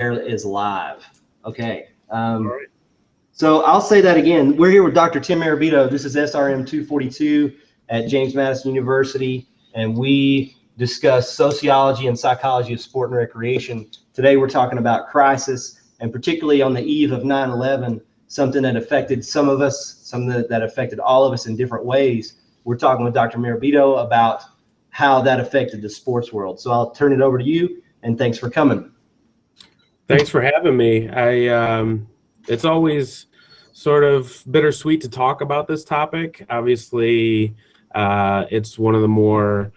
is live. Okay. All right. So I'll say that again. We're here with Dr. Tim Mirabito. This is SRM 242 at James Madison University, and we discuss sociology and psychology of sport and recreation. Today we're talking about crisis, and particularly on the eve of 9/11, something that affected some of us, something that affected all of us in different ways. We're talking with Dr. Mirabito about how that affected the sports world. So I'll turn it over to you, and thanks for coming. Thanks for having me. It's always sort of bittersweet to talk about this topic. Obviously, it's one of the more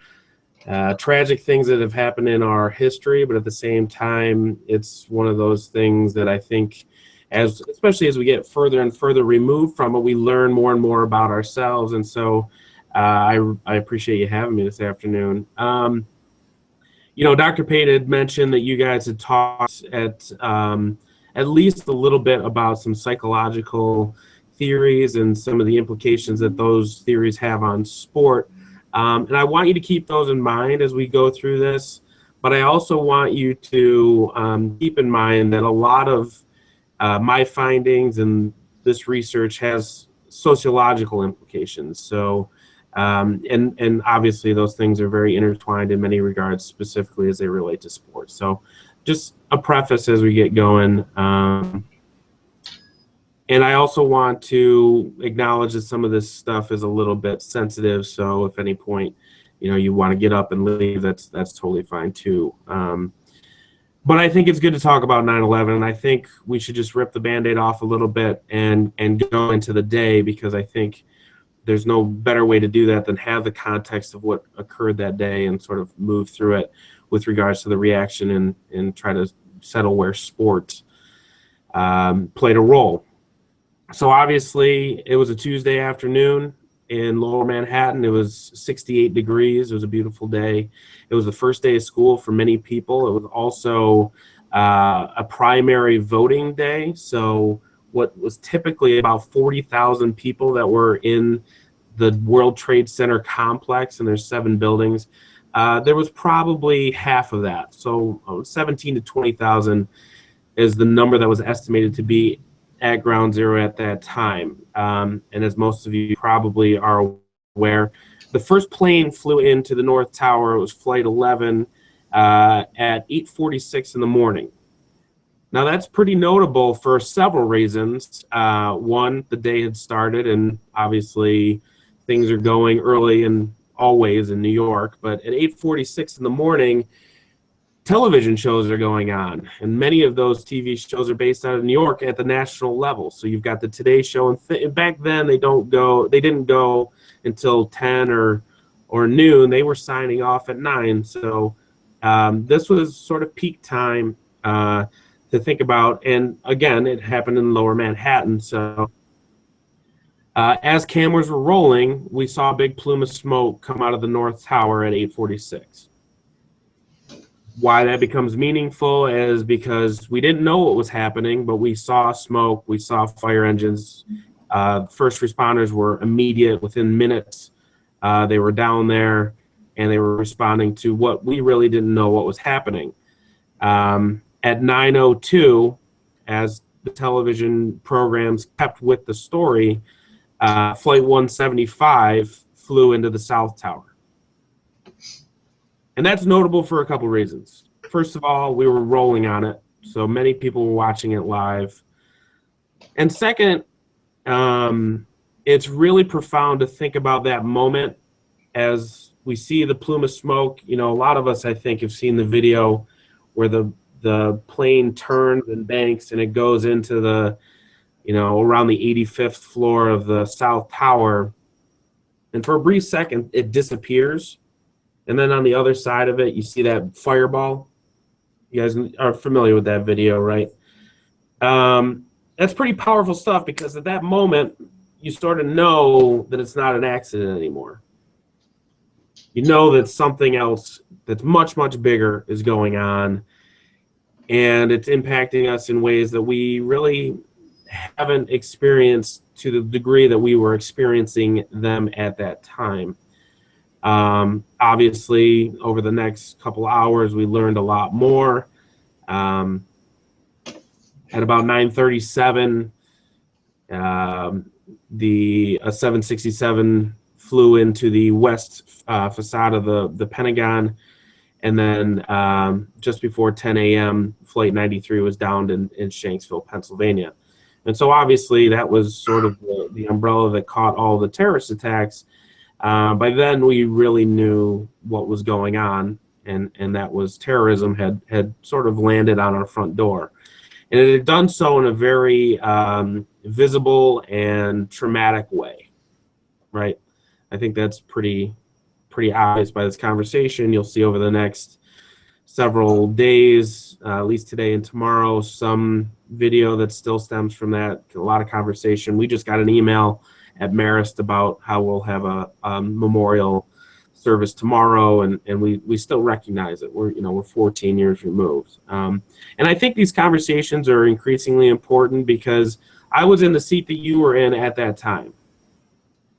tragic things that have happened in our history, but at the same time, it's one of those things that I think, especially as we get further and further removed from it, we learn more and more about ourselves. And so I appreciate you having me this afternoon. Dr. Pate had mentioned that you guys had talked at least a little bit about some psychological theories and some of the implications that those theories have on sport. And I want you to keep those in mind as we go through this. But I also want you to keep in mind that a lot of my findings and this research has sociological implications. So, and obviously those things are very intertwined in many regards, specifically as they relate to sports. So just a preface as we get going. And I also want to acknowledge that some of this stuff is a little bit sensitive. So if at any point, you want to get up and leave, that's totally fine too. But I think it's good to talk about 9/11, and I think we should just rip the Band-Aid off a little bit and go into the day, because I think there's no better way to do that than have the context of what occurred that day and sort of move through it with regards to the reaction and try to settle where sports played a role. So obviously it was a Tuesday afternoon in Lower Manhattan. It was 68 degrees. It was a beautiful day. It was the first day of school for many people. It was also a primary voting day. So what was typically about 40,000 people that were in the World Trade Center complex, and there's 7 buildings, there was probably half of that. So 17 to 20,000 is the number that was estimated to be at ground zero at that time. And as most of you probably are aware, the first plane flew into the North Tower. It was Flight 11 at 8:46 in the morning. Now that's pretty notable for several reasons. One, the day had started, and obviously things are going early and always in New York, but at 8:46 in the morning, television shows are going on, and many of those TV shows are based out of New York at the national level. So you've got the Today Show, and back then they didn't go until 10 or noon. They were signing off at 9. So this was sort of peak time to think about. And again, it happened in Lower Manhattan. So as cameras were rolling, we saw a big plume of smoke come out of the North Tower at 8:46. Why that becomes meaningful is because we didn't know what was happening, but we saw smoke, we saw fire engines. First responders were immediate within minutes. They were down there and they were responding to what we really didn't know what was happening. At 9:02, as the television programs kept with the story, Flight 175 flew into the South Tower. And that's notable for a couple reasons. First of all, we were rolling on it, so many people were watching it live. And second, it's really profound to think about that moment as we see the plume of smoke. A lot of us, I think, have seen the video where the plane turns and banks and it goes into the, around the 85th floor of the South Tower. And for a brief second, it disappears. And then on the other side of it, you see that fireball. You guys are familiar with that video, right? That's pretty powerful stuff, because at that moment, you sort of know that it's not an accident anymore. You know that something else that's much, much bigger is going on, and it's impacting us in ways that we really haven't experienced to the degree that we were experiencing them at that time. Obviously, over the next couple hours, we learned a lot more. At about 9:37, a 767 flew into the west facade of the Pentagon, and then just before 10 a.m., Flight 93 was downed in Shanksville, Pennsylvania. And so obviously that was sort of the umbrella that caught all the terrorist attacks. By then we really knew what was going on, and that was terrorism had sort of landed on our front door. And it had done so in a very visible and traumatic way, right? I think that's pretty obvious by this conversation. You'll see over the next several days, at least today and tomorrow, some video that still stems from that, a lot of conversation. We just got an email at Marist about how we'll have a memorial service tomorrow, and we still recognize it. We're 14 years removed. And I think these conversations are increasingly important because I was in the seat that you were in at that time.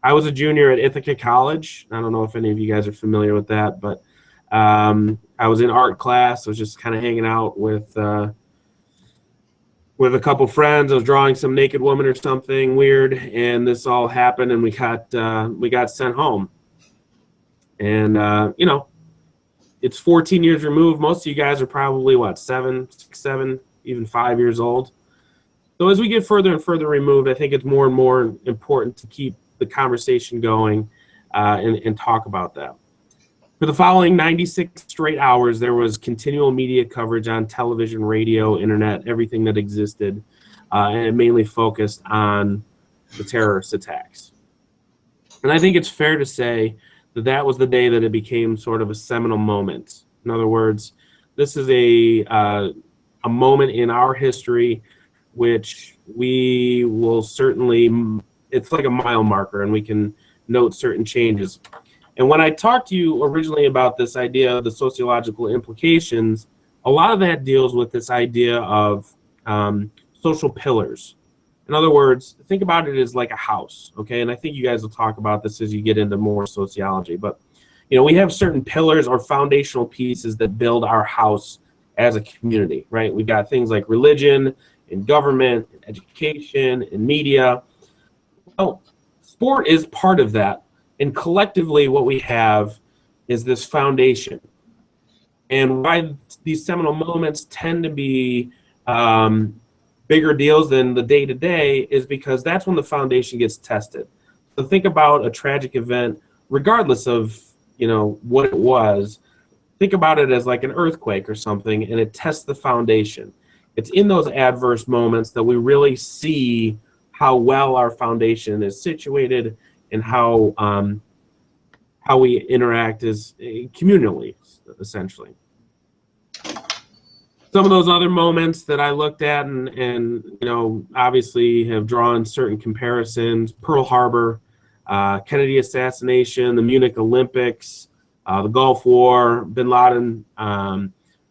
I was a junior at Ithaca College. I don't know if any of you guys are familiar with that, but I was in art class. I was just kind of hanging out with a couple friends. I was drawing some naked woman or something weird, and this all happened, and we got sent home. And it's 14 years removed. Most of you guys are probably what, 7, 6, 7, even 5 years old. So as we get further and further removed, I think it's more and more important to keep the conversation going and talk about that. For the following 96 straight hours, there was continual media coverage on television, radio, internet, everything that existed, and it mainly focused on the terrorist attacks. And I think it's fair to say that was the day that it became sort of a seminal moment. In other words, this is a moment in our history which we will certainly, it's like a mile marker, and we can note certain changes. And when I talked to you originally about this idea of the sociological implications, a lot of that deals with this idea of social pillars. In other words, think about it as like a house, okay? And I think you guys will talk about this as you get into more sociology. But, we have certain pillars or foundational pieces that build our house as a community, right? We've got things like religion and government and education and media. Well, sport is part of that. And collectively, what we have is this foundation. And why these seminal moments tend to be bigger deals than the day-to-day is because that's when the foundation gets tested. So think about a tragic event, regardless of what it was. Think about it as like an earthquake or something, and it tests the foundation. It's in those adverse moments that we really see how well our foundation is situated and how we interact as communally, essentially. Some of those other moments that I looked at and obviously have drawn certain comparisons: Pearl Harbor, Kennedy assassination, the Munich Olympics, the Gulf War, Bin Laden,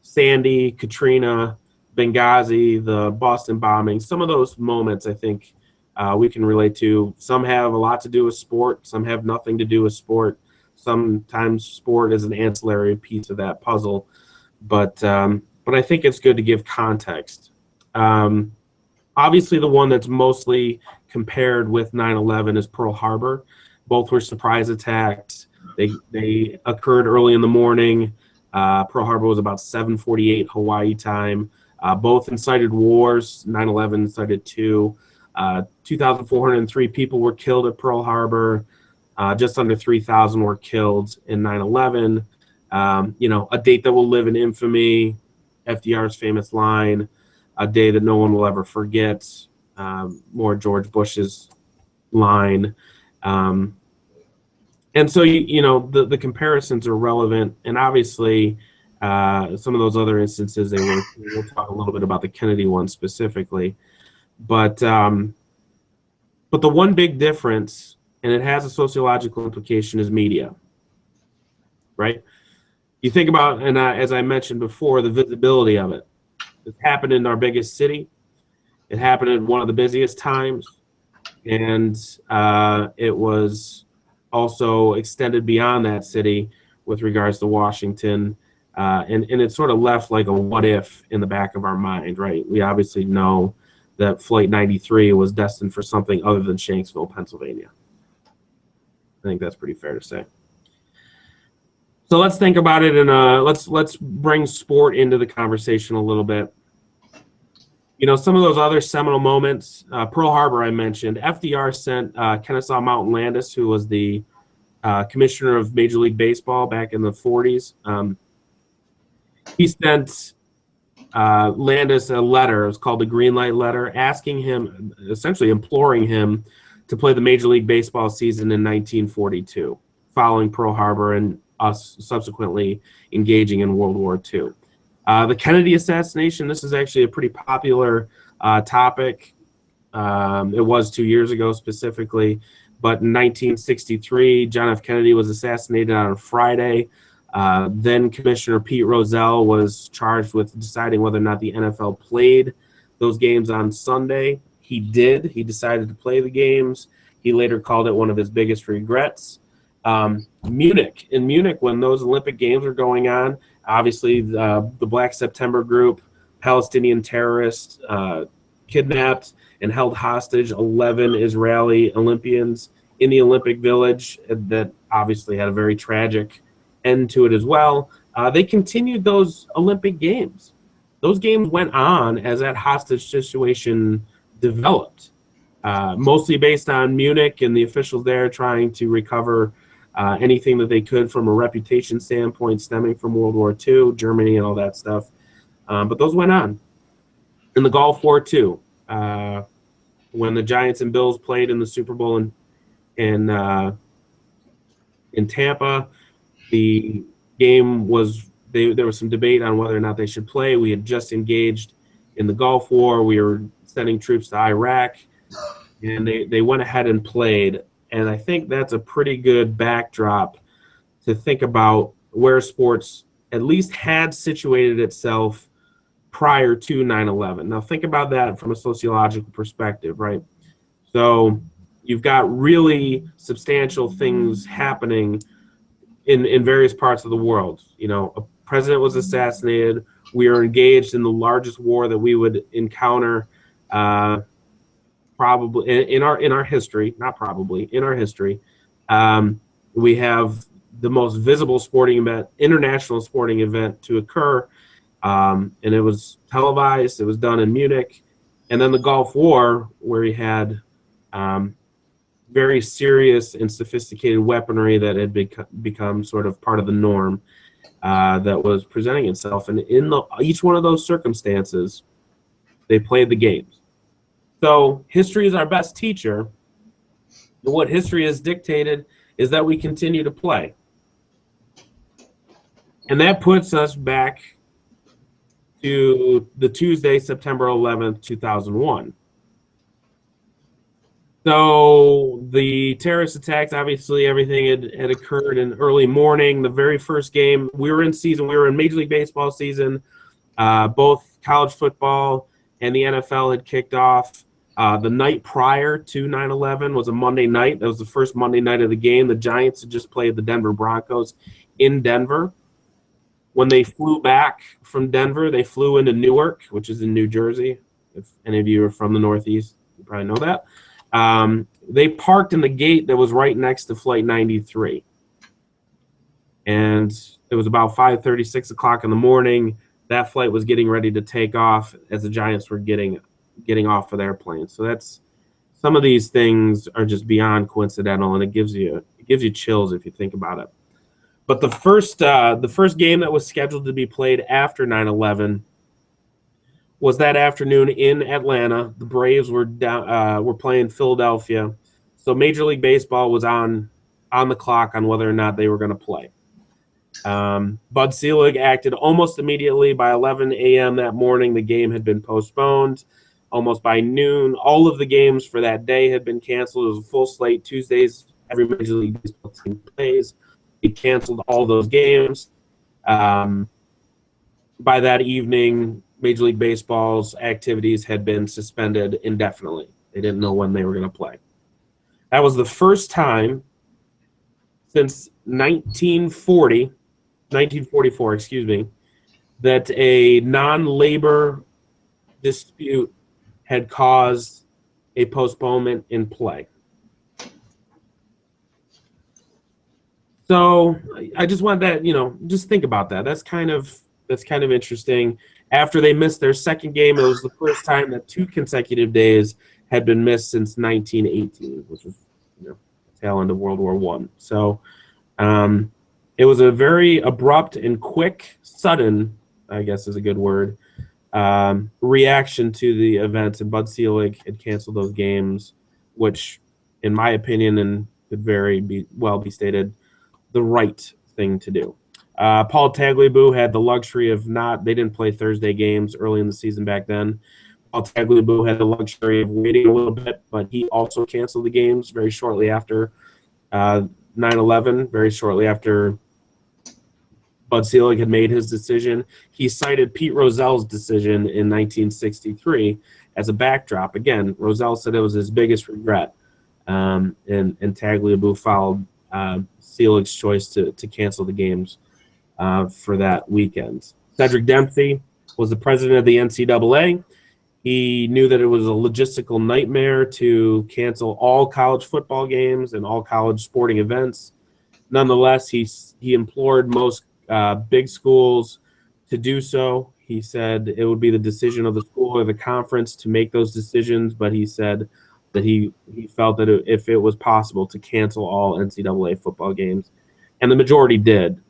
Sandy, Katrina, Benghazi, the Boston bombing. Some of those moments I think we can relate to. Some have a lot to do with sport. Some have nothing to do with sport. Sometimes sport is an ancillary piece of that puzzle. But I think it's good to give context. Obviously, the one that's mostly compared with 9/11 is Pearl Harbor. Both were surprise attacks. They occurred early in the morning. Pearl Harbor was about 7:48 Hawaii time. Both incited wars. 9/11 incited 2. 2,403 people were killed at Pearl Harbor. Just under 3,000 were killed in 9/11. A date that will live in infamy. FDR's famous line, "A day that no one will ever forget." More George Bush's line. And so, the comparisons are relevant. And obviously, some of those other instances, we'll talk a little bit about the Kennedy one specifically. But the one big difference, and it has a sociological implication, is media, right? You think about, and as I mentioned before, the visibility of it. It happened in our biggest city. It happened at one of the busiest times. And it was also extended beyond that city with regards to Washington And it's sort of left like a what if in the back of our mind, right? We obviously know that Flight 93 was destined for something other than Shanksville, Pennsylvania. I think that's pretty fair to say. So let's think about it, and let's bring sport into the conversation a little bit. You know, some of those other seminal moments, Pearl Harbor I mentioned. FDR sent Kennesaw Mountain Landis, who was the commissioner of Major League Baseball back in the 40s. He sent Landis a letter. It was called the Green Light Letter, asking him, essentially imploring him to play the Major League Baseball season in 1942, following Pearl Harbor and us subsequently engaging in World War II. The Kennedy assassination, this is actually a pretty popular topic. It was 2 years ago specifically, but in 1963, John F. Kennedy was assassinated on a Friday. Then Commissioner Pete Rozelle was charged with deciding whether or not the NFL played those games on Sunday. He did. He decided to play the games. He later called it one of his biggest regrets. Munich. In Munich, when those Olympic Games were going on, obviously the Black September group, Palestinian terrorists, kidnapped and held hostage 11 Israeli Olympians in the Olympic Village. That obviously had a very tragic end to it as well. They continued those Olympic Games. Those games went on as that hostage situation developed, mostly based on Munich and the officials there trying to recover anything that they could from a reputation standpoint stemming from World War II, Germany, and all that stuff. But those went on. In the Gulf War too, when the Giants and Bills played in the Super Bowl in Tampa, the game was there was some debate on whether or not they should play. We had just engaged in the Gulf War. We were sending troops to Iraq, and they went ahead and played. And I think that's a pretty good backdrop to think about where sports at least had situated itself prior to 9/11. Now think about that from a sociological perspective, right? So you've got really substantial things happening in various parts of the world. You know, a president was assassinated. We are engaged in the largest war that we would encounter probably in our history, not probably, in our history. We have the most visible sporting event, international sporting event to occur, and it was televised. It was done in Munich. And then the Gulf War, where you had very serious and sophisticated weaponry that had become sort of part of the norm that was presenting itself. And in each one of those circumstances, they played the games. So history is our best teacher. And what history has dictated is that we continue to play. And that puts us back to the Tuesday, September 11th, 2001. So the terrorist attacks, obviously everything had occurred in early morning. The very first game, we were in Major League Baseball season. Both college football and the NFL had kicked off. The night prior to 9/11 was a Monday night. That was the first Monday night of the game. The Giants had just played the Denver Broncos in Denver. When they flew back from Denver, they flew into Newark, which is in New Jersey. If any of you are from the Northeast, you probably know that. They parked in the gate that was right next to Flight 93. And it was about 5:30, 6 o'clock in the morning. That flight was getting ready to take off as the Giants were getting off of their plane. So that's, some of these things are just beyond coincidental, and it gives you chills if you think about it. But the first game that was scheduled to be played after 9/11 was that afternoon in Atlanta. The Braves were playing Philadelphia, so Major League Baseball was on the clock on whether or not they were going to play. Bud Selig acted almost immediately. By 11 a.m. that morning, the game had been postponed. Almost by noon, all of the games for that day had been canceled. It was a full slate. Tuesdays, every Major League Baseball team plays. He canceled all those games. By that evening, Major League Baseball's activities had been suspended indefinitely. They didn't know when they were going to play. That was the first time since 1940 1944, excuse me, that a non-labor dispute had caused a postponement in play. So I just want that, just think about that. That's kind of interesting. After they missed their second game, it was the first time that 2 consecutive days had been missed since 1918, which was tail end of World War I. So it was a very abrupt and quick, sudden, I guess is a good word, reaction to the events. And Bud Selig had canceled those games, which, in my opinion, and could be stated, the right thing to do. Paul Tagliabue had the luxury of they didn't play Thursday games early in the season back then. Paul Tagliabue had the luxury of waiting a little bit, but he also canceled the games very shortly after 9/11, very shortly after Bud Selig had made his decision. He cited Pete Rozell's decision in 1963 as a backdrop. Again, Rozell said it was his biggest regret, and Tagliabue followed Selig's choice to cancel the games for that weekend. Cedric Dempsey was the president of the NCAA. He knew that it was a logistical nightmare to cancel all college football games and all college sporting events. Nonetheless, he implored most big schools to do so. He said it would be the decision of the school or the conference to make those decisions, but he said that he felt that if it was possible to cancel all NCAA football games, and the majority did.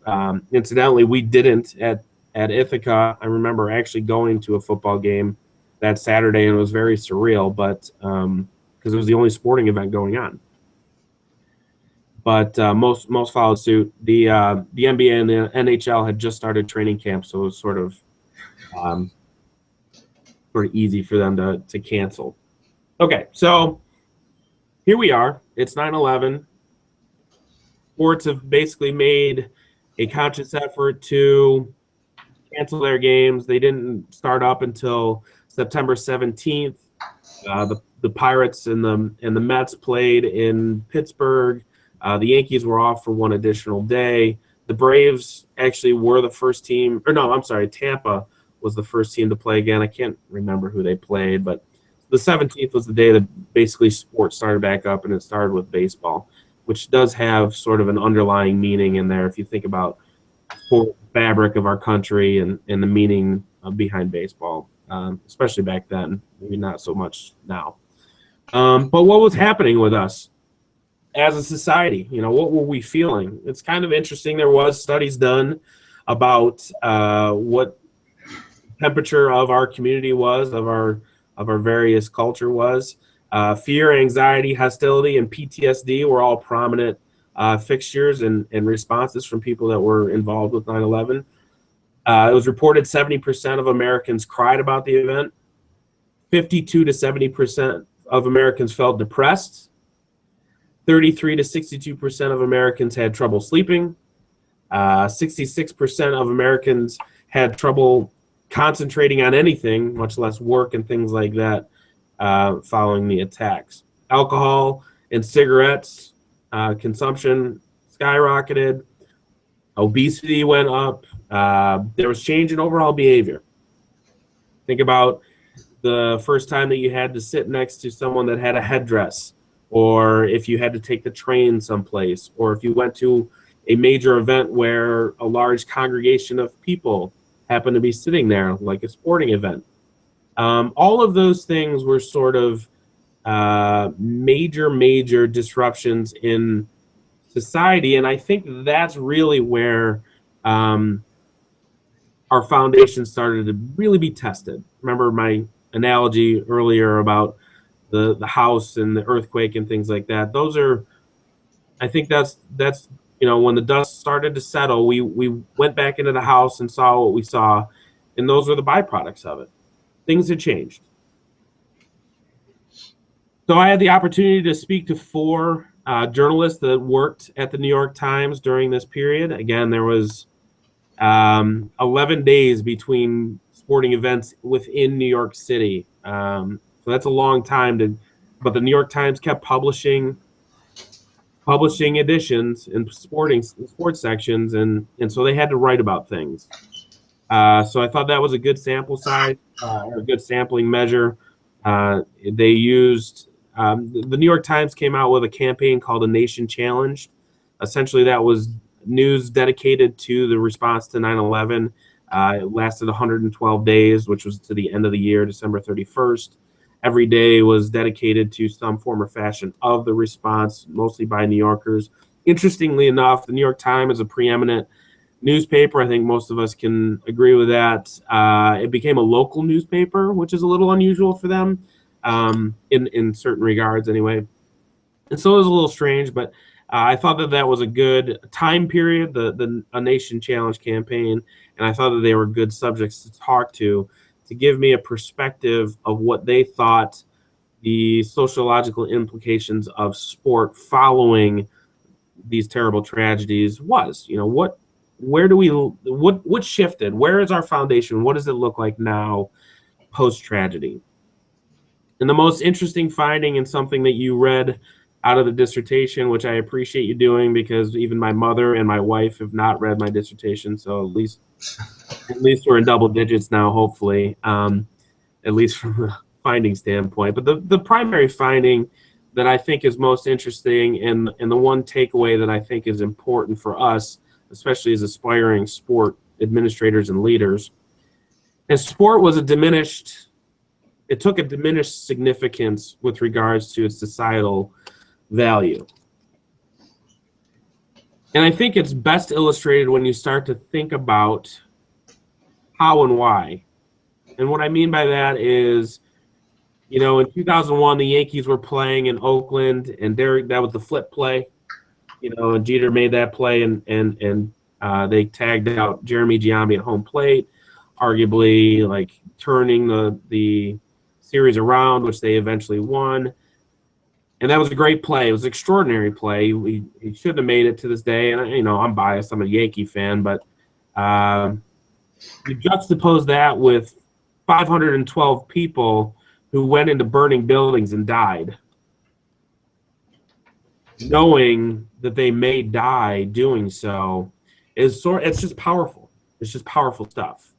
Incidentally, we didn't at Ithaca. I remember actually going to a football game that Saturday, and it was very surreal, but because it was the only sporting event going on. But most followed suit. The NBA and the NHL had just started training camp, so it was sort of easy for them to cancel. Okay, so here we are. It's 9/11. Sports have basically made a conscious effort to cancel their games. They didn't start up until September 17th. The Pirates and the Mets played in Pittsburgh. The Yankees were off for one additional day. The Braves actually were the first team, Tampa was the first team to play again. I can't remember who they played, but the 17th was the day that basically sports started back up, and it started with baseball, which does have sort of an underlying meaning in there if you think about the fabric of our country and the meaning behind baseball, especially back then, maybe not so much now. But what was happening with us as a society? What were we feeling? It's kind of interesting. There was studies done about what temperature of our community was, of our various culture was. Fear, anxiety, hostility, and PTSD were all prominent fixtures and responses from people that were involved with 9/11. It was reported 70% of Americans cried about the event. 52 to 70% of Americans felt depressed. 33 to 62% of Americans had trouble sleeping. 66% of Americans had trouble concentrating on anything, much less work and things like that, following the attacks. Alcohol and cigarettes consumption skyrocketed. Obesity went up. There was change in overall behavior. Think about the first time that you had to sit next to someone that had a headdress, or if you had to take the train someplace, or if you went to a major event where a large congregation of people happened to be sitting there, like a sporting event. All of those things were sort of major disruptions in society, and I think that's really where our foundation started to really be tested. Remember my analogy earlier about the house and the earthquake and things like that. Those are, I think that's when the dust started to settle, we went back into the house and saw what we saw, and those were the byproducts of it. Things had changed. So I had the opportunity to speak to 4 journalists that worked at the New York Times during this period. Again, there was 11 days between sporting events within New York City. So that's a long time but the New York Times kept publishing publishing editions in sports sections, and so they had to write about things. So I thought that was a good sample size, or a good sampling measure. They used the New York Times came out with a campaign called A Nation Challenged. Essentially, that was news dedicated to the response to 9/11. It lasted 112 days, which was to the end of the year, December 31st. Every day was dedicated to some form or fashion of the response, mostly by New Yorkers. Interestingly enough, the New York Times is a preeminent newspaper. I think most of us can agree with that. It became a local newspaper, which is a little unusual for them, in certain regards anyway. And so it was a little strange, but I thought that that was a good time period, the A Nation Challenge campaign, and I thought that they were good subjects to talk to give me a perspective of what they thought the sociological implications of sport following these terrible tragedies was. You know, what shifted? Where is our foundation? What does it look like now post-tragedy? And the most interesting finding, and something that you read out of the dissertation, which I appreciate you doing, because even my mother and my wife have not read my dissertation, so at least we're in double digits now, hopefully, at least from a finding standpoint. But the primary finding that I think is most interesting, and the one takeaway that I think is important for us, especially as aspiring sport administrators and leaders, is sport was it took a diminished significance with regards to its societal value. And I think it's best illustrated when you start to think about how and why. And what I mean by that is, you know, in 2001, the Yankees were playing in Oakland, and that was the flip play. You know, and Jeter made that play, and they tagged out Jeremy Giambi at home plate, arguably like turning the series around, which they eventually won. And that was a great play. It was an extraordinary play. He shouldn't have made it to this day. And, you know, I'm biased. I'm a Yankee fan. But you juxtapose that with 512 people who went into burning buildings and died, knowing that they may die doing so, it's just powerful. It's just powerful stuff.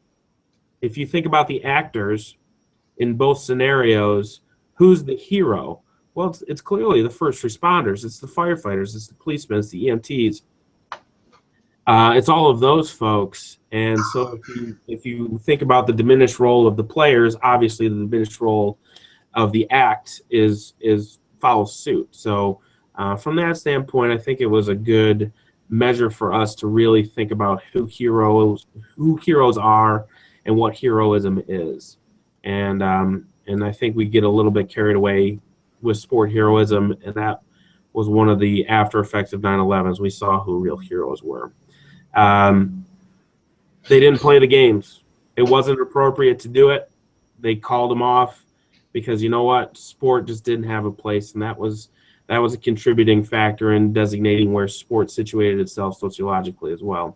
If you think about the actors in both scenarios, who's the hero? Well, it's clearly the first responders. It's the firefighters. It's the policemen. It's the EMTs. It's all of those folks. And so if you think about the diminished role of the players, obviously the diminished role of the act follows suit. So from that standpoint, I think it was a good measure for us to really think about who heroes are and what heroism is. And I think we get a little bit carried away with sport heroism, and that was one of the after effects of 9/11. As we saw who real heroes were. They didn't play the games. It wasn't appropriate to do it. They called them off because, you know what, sport just didn't have a place, and that was a contributing factor in designating where sport situated itself sociologically as well.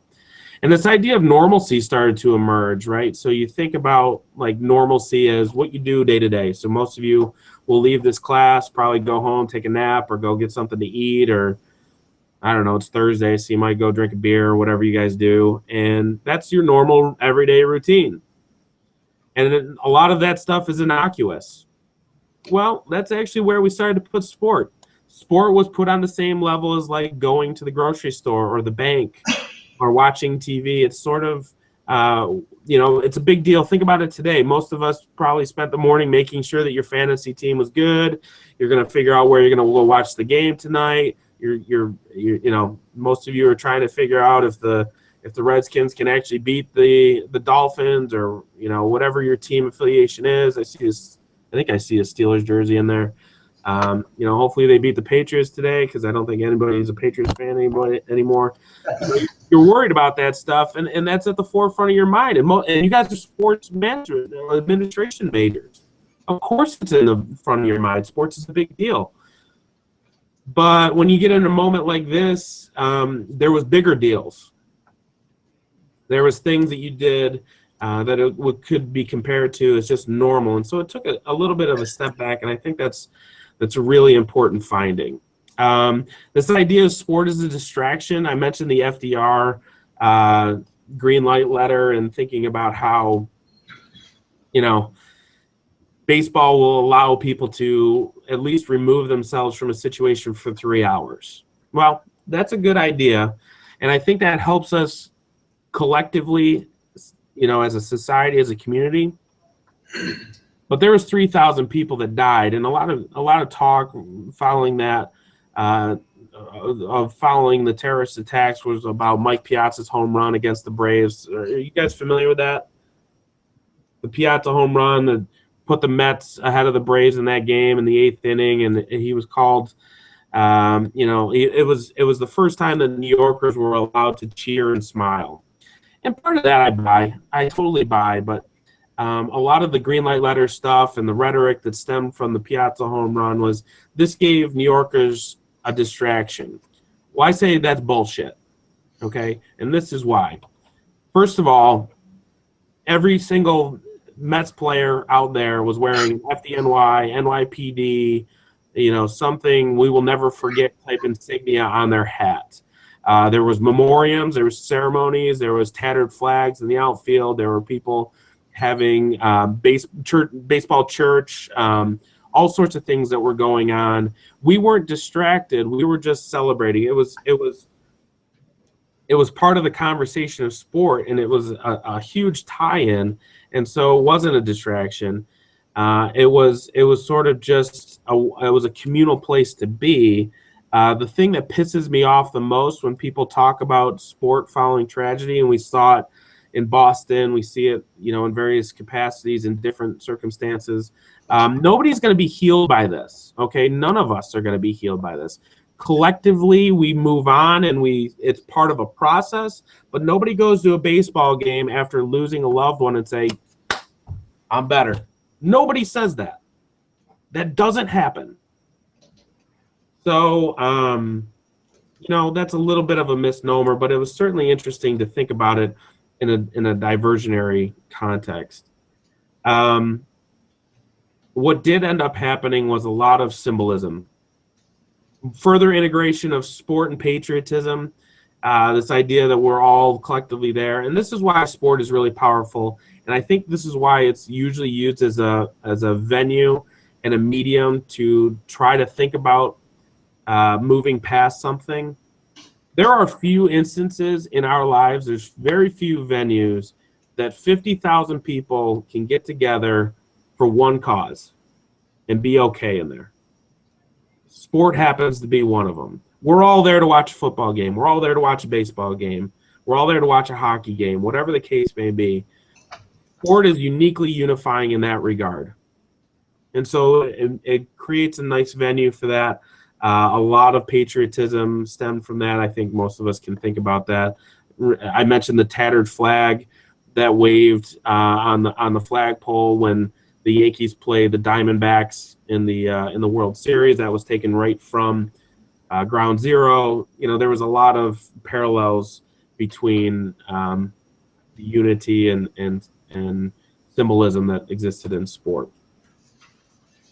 And this idea of normalcy started to emerge, right? So you think about like normalcy as what you do day to day. So most of you will leave this class, probably go home, take a nap, or go get something to eat, or I don't know, it's Thursday, so you might go drink a beer or whatever you guys do. And that's your normal everyday routine. And a lot of that stuff is innocuous. Well, that's actually where we started to put sport. Sport was put on the same level as like going to the grocery store or the bank or watching TV. It's sort of, it's a big deal. Think about it today. Most of us probably spent the morning making sure that your fantasy team was good. You're going to figure out where you're going to go watch the game tonight. Most of you are trying to figure out if the Redskins can actually beat the Dolphins, or whatever your team affiliation is. I think I see a Steelers jersey in there. Hopefully they beat the Patriots today, because I don't think anybody's a Patriots fan anymore. You're worried about that stuff, and that's at the forefront of your mind. And you guys are sports management, administration majors. Of course it's in the front of your mind. Sports is a big deal. But when you get in a moment like this, there was bigger deals. There was things that you did that could be compared to as just normal. And so it took a little bit of a step back, and I think that's a really important finding. This idea of sport as a distraction, I mentioned the FDR green light letter and thinking about how, baseball will allow people to at least remove themselves from a situation for 3 hours. Well, that's a good idea. And I think that helps us collectively, as a society, as a community. But there was 3,000 people that died, and a lot of talk following that, of following the terrorist attacks, was about Mike Piazza's home run against the Braves. Are you guys familiar with that? The Piazza home run that put the Mets ahead of the Braves in that game in the 8th inning, and he was called. It was the first time that New Yorkers were allowed to cheer and smile, and part of that I totally buy. But a lot of the green light letter stuff and the rhetoric that stemmed from the Piazza home run was this gave New Yorkers a distraction. Well, I say that's bullshit. Okay, and this is why. First of all, every single Mets player out there was wearing FDNY, NYPD, something we will never forget type insignia on their hat. There was memoriams, there was ceremonies, there was tattered flags in the outfield. There were people having baseball church, all sorts of things that were going on. We weren't distracted. We were just celebrating. It was part of the conversation of sport, and it was a huge tie-in. And so it wasn't a distraction. It was sort of just it was a communal place to be. The thing that pisses me off the most when people talk about sport following tragedy, and we saw it in Boston, we see it, in various capacities in different circumstances. Nobody's going to be healed by this. Okay, none of us are going to be healed by this. Collectively, we move on, and it's part of a process, but nobody goes to a baseball game after losing a loved one and say, I'm better. Nobody says that. That doesn't happen. So, that's a little bit of a misnomer, but it was certainly interesting to think about it in a diversionary context. What did end up happening was a lot of symbolism. Further integration of sport and patriotism, this idea that we're all collectively there. And this is why sport is really powerful. And I think this is why it's usually used as a venue and a medium to try to think about moving past something. There are few instances in our lives, there's very few venues that 50,000 people can get together for one cause and be okay in there. Sport happens to be one of them. We're all there to watch a football game. We're all there to watch a baseball game. We're all there to watch a hockey game, whatever the case may be. Sport is uniquely unifying in that regard. And so it creates a nice venue for that. A lot of patriotism stemmed from that. I think most of us can think about that. I mentioned the tattered flag that waved on the flagpole when the Yankees played the Diamondbacks in the World Series. That was taken right from Ground Zero. There was a lot of parallels between the unity and symbolism that existed in sport.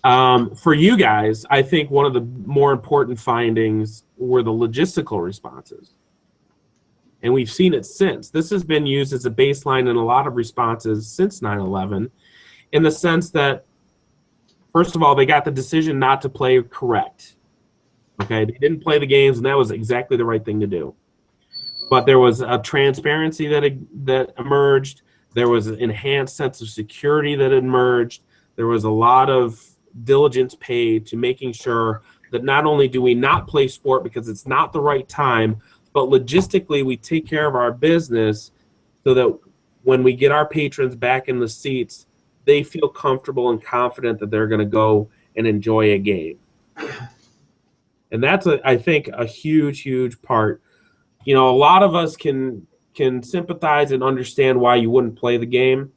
For you guys, I think one of the more important findings were the logistical responses. And we've seen it since. This has been used as a baseline in a lot of responses since 9/11, in the sense that, first of all, they got the decision not to play correct. Okay, they didn't play the games, and that was exactly the right thing to do. But there was a transparency that emerged. There was an enhanced sense of security that emerged. There was a lot of diligence paid to making sure that not only do we not play sport because it's not the right time, but logistically we take care of our business so that when we get our patrons back in the seats, they feel comfortable and confident that they're going to go and enjoy a game. And that's, I think, a huge, huge part. A lot of us can sympathize and understand why you wouldn't play the game,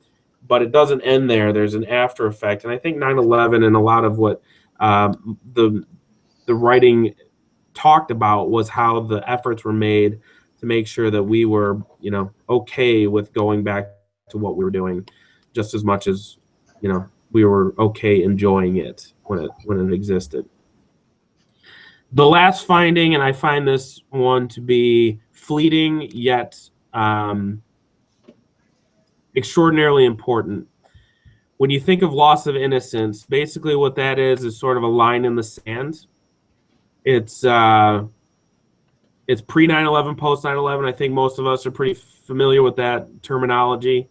but it doesn't end there. There's an after effect. And I think 9/11 and a lot of what the writing talked about was how the efforts were made to make sure that we were, okay with going back to what we were doing, just as much as, we were okay enjoying it when it existed. The last finding, and I find this one to be fleeting yet extraordinarily important. When you think of loss of innocence, basically what that is sort of a line in the sand. It's pre 9/11, post 9/11. I think most of us are pretty familiar with that terminology.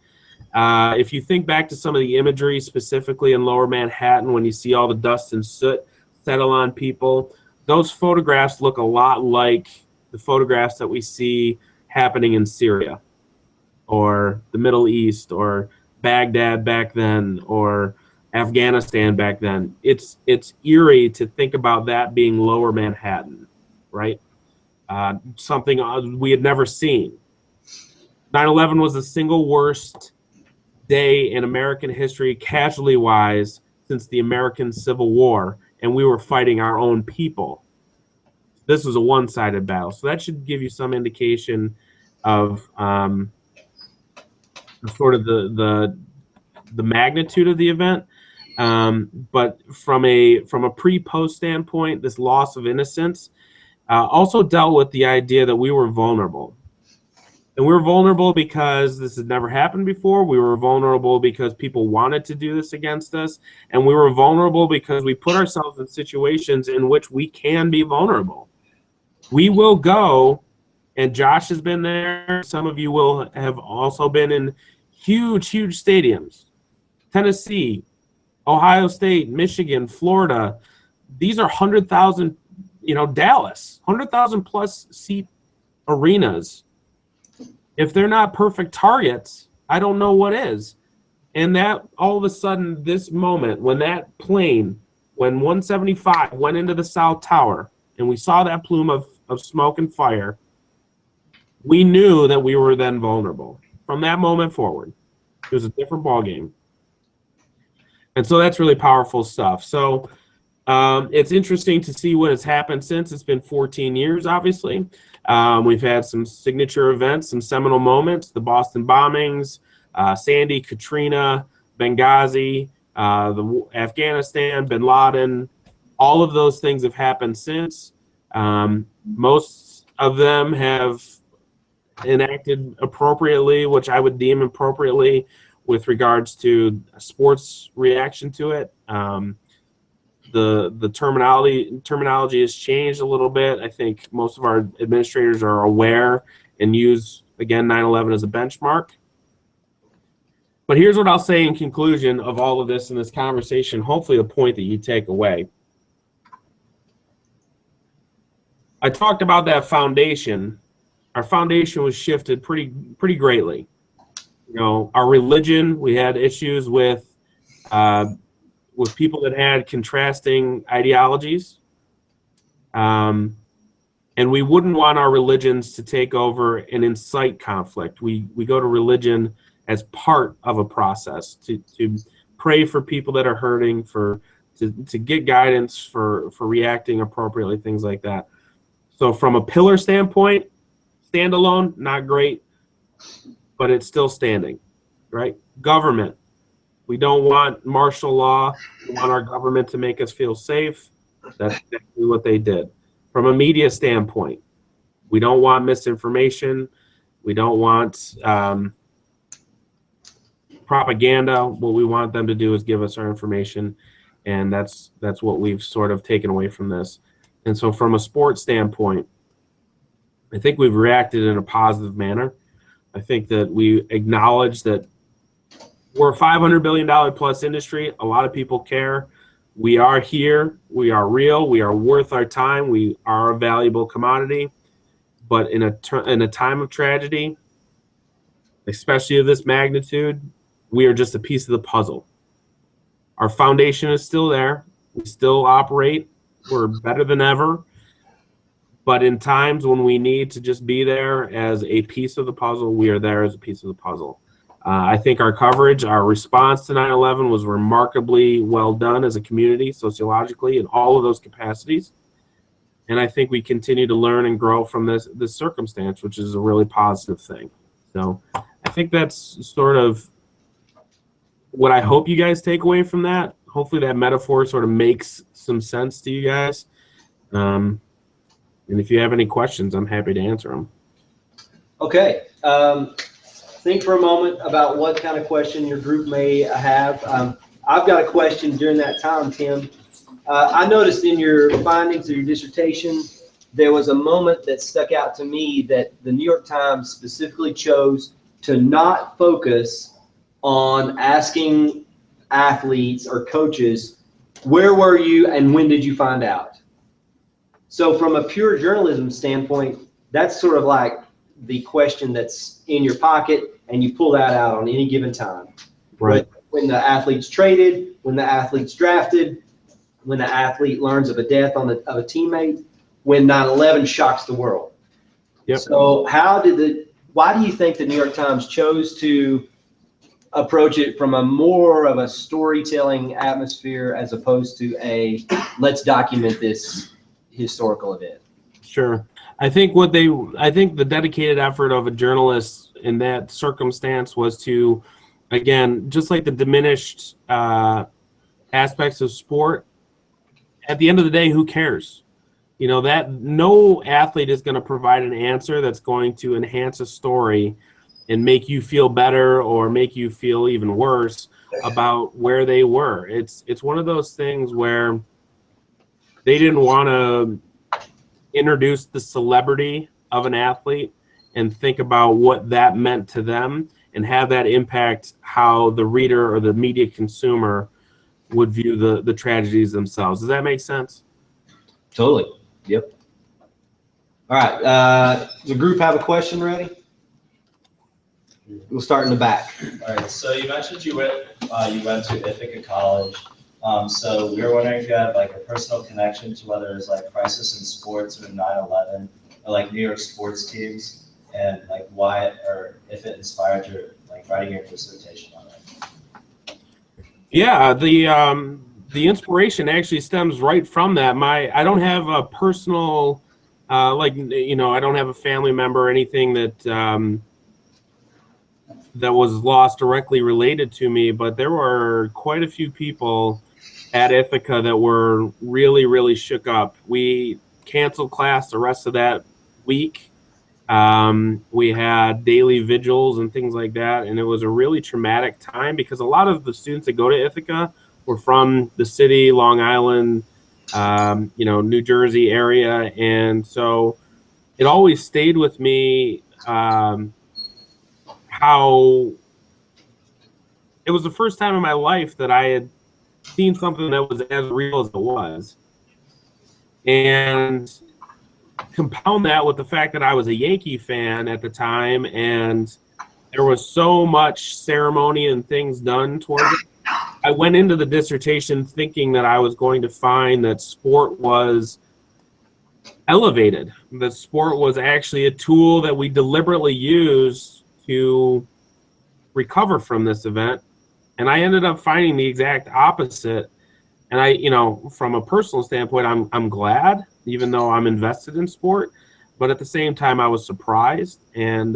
If you think back to some of the imagery, specifically in Lower Manhattan, when you see all the dust and soot settle on people, those photographs look a lot like the photographs that we see happening in Syria or the Middle East or Baghdad back then or Afghanistan back then. It's eerie to think about that being Lower Manhattan, right? Something we had never seen. 9/11 was the single worst day in American history, casualty-wise, since the American Civil War, and we were fighting our own people. This was a one-sided battle, so that should give you some indication of sort of the magnitude of the event. But from a pre-post standpoint, this loss of innocence also dealt with the idea that we were vulnerable. And we were vulnerable because this had never happened before. We were vulnerable because people wanted to do this against us. And we were vulnerable because we put ourselves in situations in which we can be vulnerable. We will go, and Josh has been there. Some of you will have also been in huge, huge stadiums. Tennessee, Ohio State, Michigan, Florida. These are 100,000, Dallas, 100,000 plus seat arenas. If they're not perfect targets, I don't know what is. And that all of a sudden, this moment, when that plane, when 175 went into the South Tower, and we saw that plume of smoke and fire, we knew that we were then vulnerable. From that moment forward, it was a different ballgame. And so that's really powerful stuff. So it's interesting to see what has happened since. It's been 14 years, obviously. We've had some signature events, some seminal moments, the Boston bombings, Sandy, Katrina, Benghazi, Afghanistan, bin Laden. All of those things have happened since. Most of them have enacted appropriately, which I would deem appropriately with regards to sports reaction to it. The terminology has changed a little bit. I think most of our administrators are aware and use, again, 9/11 as a benchmark. But here's what I'll say in conclusion of all of this in this conversation, hopefully the point that you take away. I talked about that foundation. Our foundation was shifted pretty greatly. Our religion, we had issues with people that had contrasting ideologies. And we wouldn't want our religions to take over and incite conflict. We go to religion as part of a process to pray for people that are hurting, to get guidance for reacting appropriately, things like that. So from a pillar standpoint, standalone, not great, but it's still standing, right? Government. We don't want martial law. We want our government to make us feel safe. That's exactly what they did. From a media standpoint, we don't want misinformation. We don't want propaganda. What we want them to do is give us our information, and that's what we've sort of taken away from this. And so from a sports standpoint, I think we've reacted in a positive manner. I think that we acknowledge that we're a $500 billion plus industry. A lot of people care. We are here. We are real. We are worth our time. We are a valuable commodity. But in a time of tragedy, especially of this magnitude, we are just a piece of the puzzle. Our foundation is still there. We still operate. We're better than ever. But in times when we need to just be there as a piece of the puzzle, we are there as a piece of the puzzle. I think our coverage, our response to 9/11 was remarkably well done as a community, sociologically, in all of those capacities. And I think we continue to learn and grow from this circumstance, which is a really positive thing. So I think that's sort of what I hope you guys take away from that. Hopefully that metaphor sort of makes some sense to you guys. And if you have any questions, I'm happy to answer them. Okay. Think for a moment about what kind of question your group may have. I've got a question during that time, Tim. I noticed in your findings of your dissertation, there was a moment that stuck out to me that the New York Times specifically chose to not focus on asking athletes or coaches, where were you and when did you find out? So from a pure journalism standpoint, that's sort of like the question that's in your pocket and you pull that out on any given time. Right. When the athlete's traded, when the athlete's drafted, when the athlete learns of a death of a teammate, when 9/11 shocks the world. Yep. So why do you think the New York Times chose to approach it from a more of a storytelling atmosphere as opposed to a let's document this historical event? Sure. I think the dedicated effort of a journalist in that circumstance was to, again, just like the diminished aspects of sport, at the end of the day, who cares? You know, that no athlete is going to provide an answer that's going to enhance a story and make you feel better or make you feel even worse about where they were. It's one of those things where they didn't want to introduce the celebrity of an athlete and think about what that meant to them and have that impact how the reader or the media consumer would view the tragedies themselves. Does that make sense? Totally. Yep. All right. Does the group have a question ready? We'll start in the back. All right. So you mentioned you went to Ithaca College. So we were wondering if you had like a personal connection to whether it's like crisis in sports or 9/11 or like New York sports teams, and like why or if it inspired your like writing your dissertation on it. Yeah, the inspiration actually stems right from that. I don't have a personal I don't have a family member or anything that that was lost directly related to me, but there were quite a few people at Ithaca that were really, really shook up. We canceled class the rest of that week. We had daily vigils and things like that, and it was a really traumatic time because a lot of the students that go to Ithaca were from the city, Long Island, New Jersey area, and so it always stayed with me how it was the first time in my life that I had seen something that was as real as it was. And compound that with the fact that I was a Yankee fan at the time, and there was so much ceremony and things done towards it. I went into the dissertation thinking that I was going to find that sport was elevated, that sport was actually a tool that we deliberately used to recover from this event. And I ended up finding the exact opposite. And from a personal standpoint, I'm glad, even though I'm invested in sport, but at the same time I was surprised. And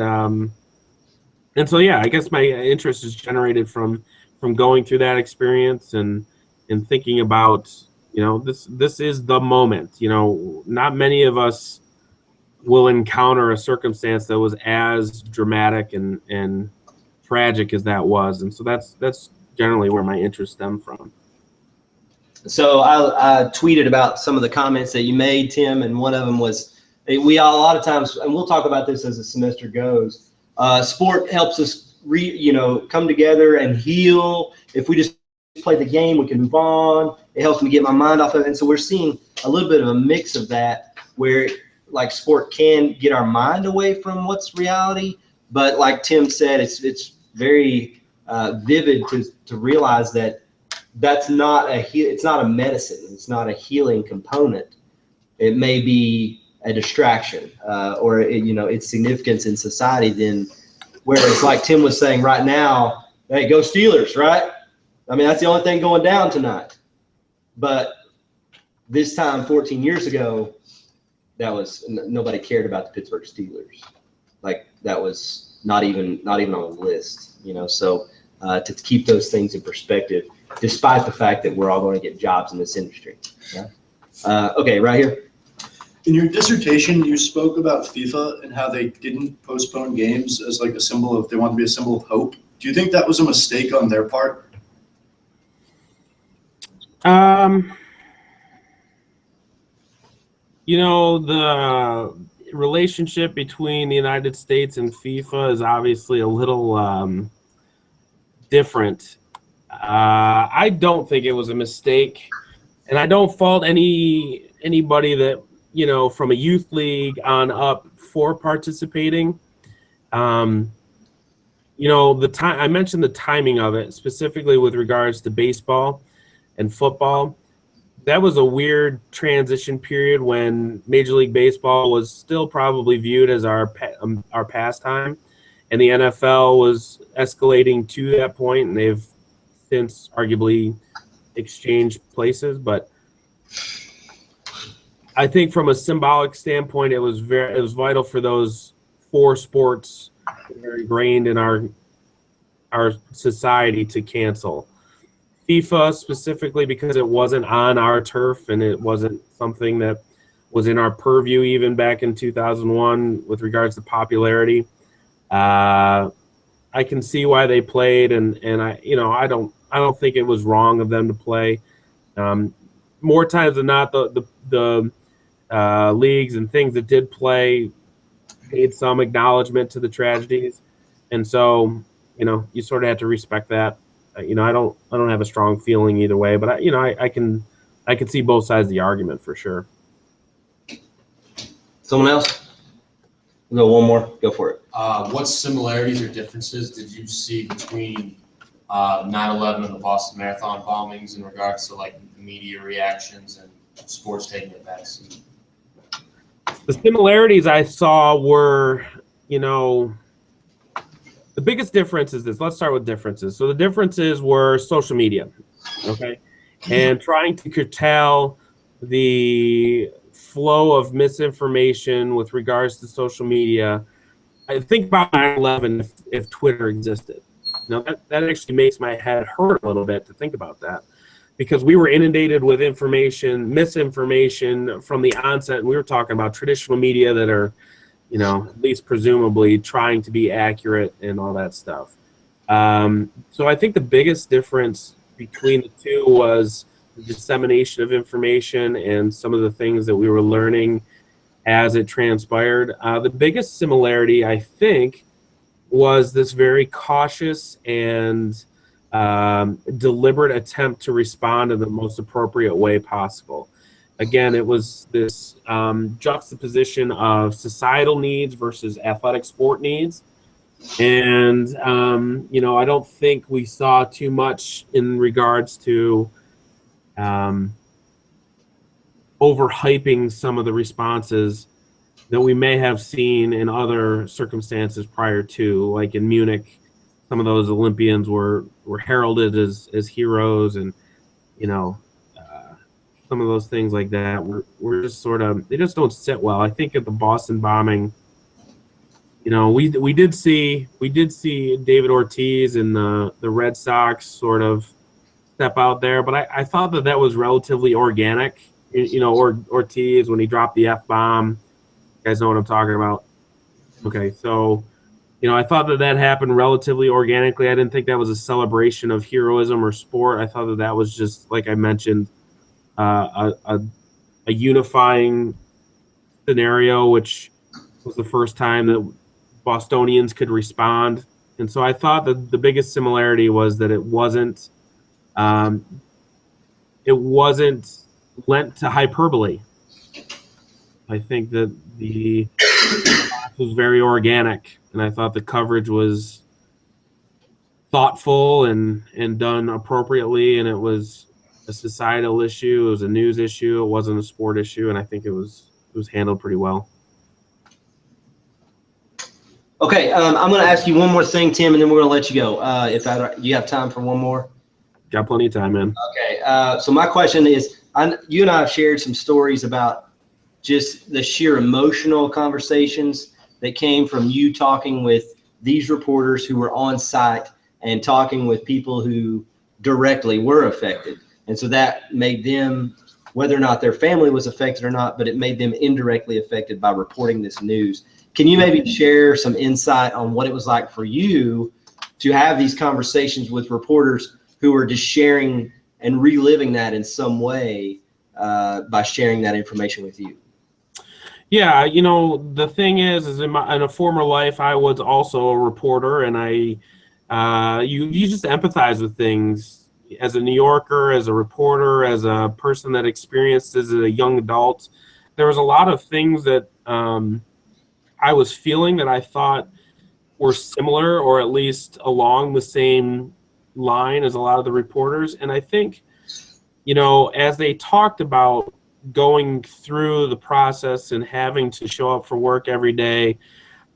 so, yeah, I guess my interest is generated from going through that experience and thinking about, this is the moment. Not many of us will encounter a circumstance that was as dramatic and tragic as that was. And so that's generally where my interest stemmed from. So I tweeted about some of the comments that you made, Tim, and one of them was, we all, a lot of times, and we'll talk about this as the semester goes, sport helps us come together and heal. If we just play the game, we can move on. It helps me get my mind off of it. And so we're seeing a little bit of a mix of that where like sport can get our mind away from what's reality. But like Tim said, it's very vivid to realize that it's not a medicine. It's not a healing component. It may be a distraction or its significance in society. Then, whereas like Tim was saying right now, hey, go Steelers, right? I mean, that's the only thing going down tonight. But this time, 14 years ago, nobody cared about the Pittsburgh Steelers. Like that was not even on the list. So to keep those things in perspective, despite the fact that we're all going to get jobs in this industry. Yeah. Okay, right here. In your dissertation, you spoke about FIFA and how they didn't postpone games as like a symbol of, they want to be a symbol of hope. Do you think that was a mistake on their part? You know, the relationship between the United States and FIFA is obviously a little different. I don't think it was a mistake, and I don't fault anybody that, you know, from a youth league on up for participating. You know, the time I mentioned the timing of it, specifically with regards to baseball and football. That was a weird transition period when Major League Baseball was still probably viewed as our pastime, and the NFL was escalating to that point, and they've since arguably exchanged places. But I think from a symbolic standpoint, it was vital for those four sports that are ingrained in our society to cancel. FIFA specifically, because it wasn't on our turf and it wasn't something that was in our purview even back in 2001 with regards to popularity. I can see why they played, and I don't think it was wrong of them to play. More times than not, the leagues and things that did play paid some acknowledgement to the tragedies, and so you sort of have to respect that. I don't have a strong feeling either way, but I can see both sides of the argument for sure. Someone else? We'll go one more. Go for it. What similarities or differences did you see between 9/11 and the Boston Marathon bombings in regards to like media reactions and sports taking a backseat? The similarities I saw were, the biggest difference is this. Let's start with differences. So the differences were social media, okay, and trying to curtail the flow of misinformation with regards to social media. I think about 9/11 if Twitter existed. That actually makes my head hurt a little bit to think about that, because we were inundated with misinformation from the onset, and we were talking about traditional media that are, at least presumably trying to be accurate and all that stuff. So I think the biggest difference between the two was the dissemination of information and some of the things that we were learning as it transpired. The biggest similarity, I think, was this very cautious and deliberate attempt to respond in the most appropriate way possible. Again, it was this juxtaposition of societal needs versus athletic sport needs. And, I don't think we saw too much in regards to overhyping some of the responses that we may have seen in other circumstances prior to, like in Munich. Some of those Olympians were heralded as heroes, and, some of those things like that were just sort of, they just don't sit well. I think at the Boston bombing, we did see David Ortiz and the Red Sox sort of step out there, but I thought that was relatively organic. Ortiz, when he dropped the F-bomb, you guys know what I'm talking about. Okay, so I thought that happened relatively organically. I didn't think that was a celebration of heroism or sport. I thought that was just, like I mentioned, a unifying scenario, which was the first time that Bostonians could respond. And so I thought that the biggest similarity was that it wasn't lent to hyperbole. I think that the was very organic, and I thought the coverage was thoughtful and done appropriately, and it was a societal issue, it was a news issue, it wasn't a sport issue, and I think it was handled pretty well. Okay, I'm going to ask you one more thing, Tim, and then we're going to let you go. You have time for one more? Got plenty of time, man. Okay, so my question is, you and I have shared some stories about just the sheer emotional conversations that came from you talking with these reporters who were on site and talking with people who directly were affected. And so that made them whether or not their family was affected or not, but it made them indirectly affected by reporting this news. Can you maybe share some insight on what it was like for you to have these conversations with reporters who were just sharing and reliving that in some way by sharing that information with you? Yeah, the thing is in a former life, I was also a reporter, and you just empathize with things as a New Yorker, as a reporter, as a person that experienced as a young adult. There was a lot of things that I was feeling that I thought were similar, or at least along the same line as a lot of the reporters. And I think, as they talked about going through the process and having to show up for work every day,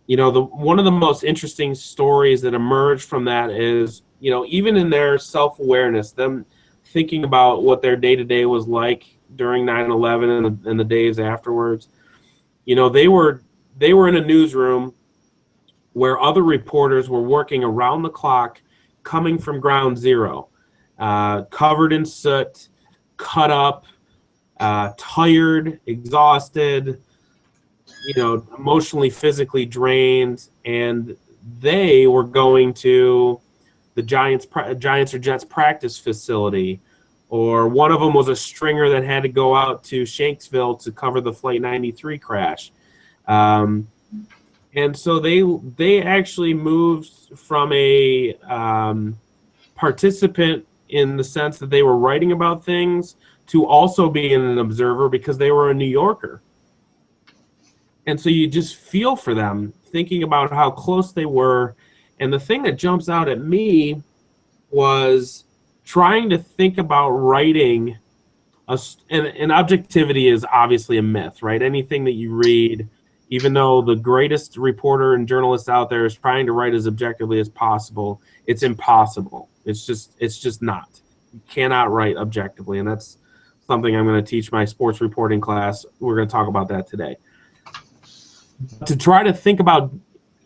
one of the most interesting stories that emerged from that is, even in their self-awareness, them thinking about what their day-to-day was like during 9/11 and the days afterwards. They were in a newsroom where other reporters were working around the clock, coming from ground zero, covered in soot, cut up, tired, exhausted, emotionally, physically drained, and they were going to the Giants or Jets practice facility, or one of them was a stringer that had to go out to Shanksville to cover the Flight 93 crash. And so they actually moved from a participant in the sense that they were writing about things to also being an observer because they were a New Yorker. And so you just feel for them, thinking about how close they were. And the thing that jumps out at me was trying to think about writing, and objectivity is obviously a myth, right? Anything that you read, even though the greatest reporter and journalist out there is trying to write as objectively as possible, it's impossible. It's just not. You cannot write objectively, and that's something I'm going to teach my sports reporting class. We're going to talk about that today. To try to think about,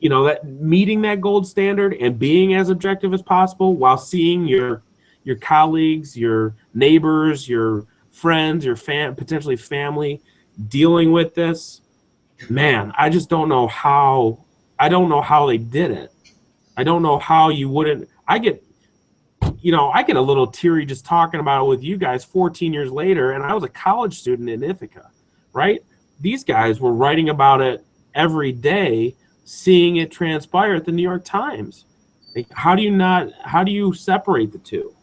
that meeting that gold standard and being as objective as possible while seeing your colleagues, your neighbors, your friends, your potentially family dealing with this. Man, I just don't know how. I don't know how they did it. I don't know how you wouldn't. I get a little teary just talking about it with you guys 14 years later, and I was a college student in Ithaca, right? These guys were writing about it every day, seeing it transpire at the New York Times. Like, how do you separate the two?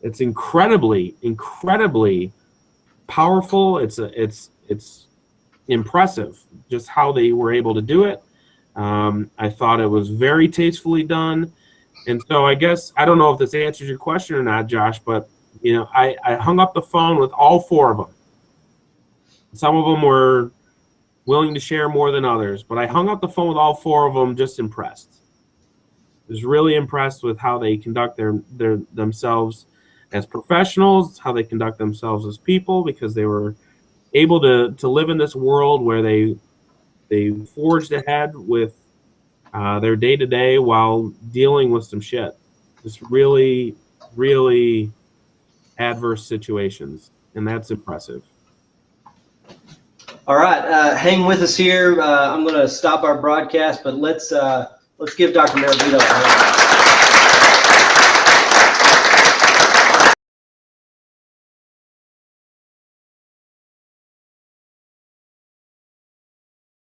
It's incredibly powerful. It's impressive just how they were able to do it. I thought it was very tastefully done. And so I guess, I don't know if this answers your question or not, Josh, but I hung up the phone with all four of them. Some of them were willing to share more than others, but I hung up the phone with all four of them, just impressed. I was really impressed with how they conduct themselves as professionals, how they conduct themselves as people, because they were able to live in this world where they forged ahead with their day-to-day while dealing with some shit. Just really, really adverse situations, and that's impressive. All right, hang with us here. I'm going to stop our broadcast, but let's give Dr. Mirabito a hand.